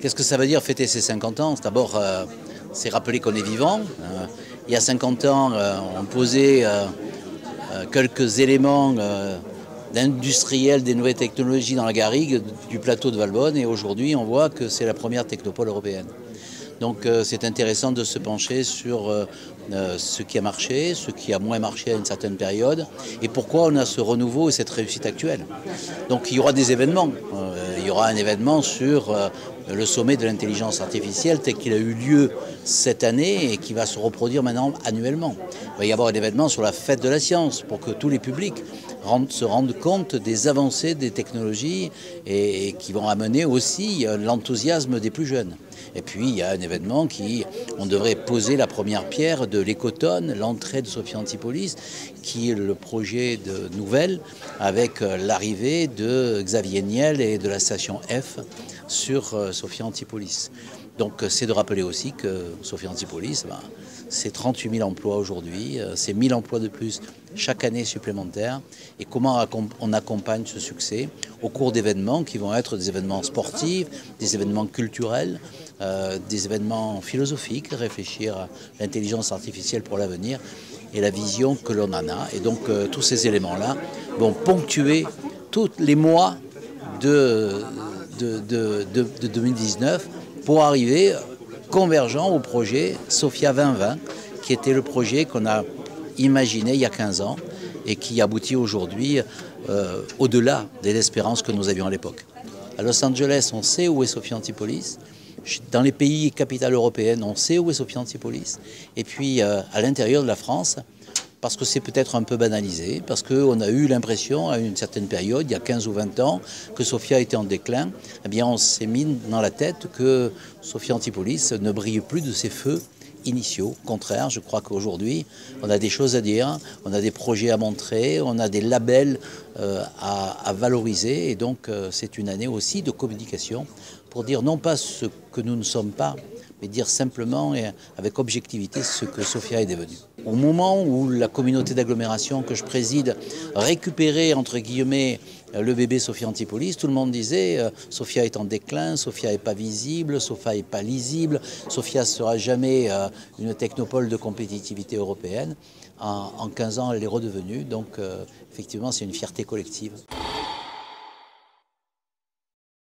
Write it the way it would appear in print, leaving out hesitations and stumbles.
Qu'est-ce que ça veut dire fêter ses 50 ans? D'abord, c'est rappeler qu'on est vivant. Il y a 50 ans, on posait quelques éléments d'industriels, des nouvelles technologies dans la garrigue du plateau de Valbonne, et aujourd'hui on voit que c'est la première technopole européenne. Donc c'est intéressant de se pencher sur ce qui a marché, ce qui a moins marché à une certaine période, et pourquoi on a ce renouveau et cette réussite actuelle. Donc il y aura des événements. Il y aura un événement sur le sommet de l'intelligence artificielle tel qu'il a eu lieu cette année et qui va se reproduire maintenant annuellement. Il va y avoir un événement sur la fête de la science pour que tous les publics se rendent compte des avancées des technologies et qui vont amener aussi l'enthousiasme des plus jeunes. Et puis il y a un événement on devrait poser la première pierre de l'écotone, l'entrée de Sophia Antipolis, qui est le projet de nouvelle avec l'arrivée de Xavier Niel et de la station F sur Sophia Antipolis. Donc c'est de rappeler aussi que Sophia Antipolis, c'est 38 000 emplois aujourd'hui, c'est 1 000 emplois de plus chaque année supplémentaire. Et comment on accompagne ce succès au cours d'événements qui vont être des événements sportifs, des événements culturels, des événements philosophiques, réfléchir à l'intelligence artificielle pour l'avenir et la vision que l'on en a. Et donc tous ces éléments-là vont ponctuer tous les mois de 2019 pour arriver convergent au projet Sophia 2020, qui était le projet qu'on a imaginé il y a 15 ans et qui aboutit aujourd'hui au-delà des espérances que nous avions à l'époque. À Los Angeles, on sait où est Sophia Antipolis. Dans les pays capitales européennes, on sait où est Sophia Antipolis. Et puis à l'intérieur de la France, parce que c'est peut-être un peu banalisé, parce qu'on a eu l'impression à une certaine période, il y a 15 ou 20 ans, que Sophia était en déclin, eh bien on s'est mis dans la tête que Sophia Antipolis ne brille plus de ses feux initiaux. Au contraire, je crois qu'aujourd'hui, on a des choses à dire, on a des projets à montrer, on a des labels à valoriser, et donc c'est une année aussi de communication pour dire non pas ce que nous ne sommes pas, mais dire simplement et avec objectivité ce que Sophia est devenue. Au moment où la communauté d'agglomération que je préside récupérait, entre guillemets, le bébé Sophia Antipolis, tout le monde disait Sophia est en déclin, Sophia n'est pas visible, Sophia n'est pas lisible, Sophia ne sera jamais une technopole de compétitivité européenne. En 15 ans, elle est redevenue, donc effectivement, c'est une fierté collective.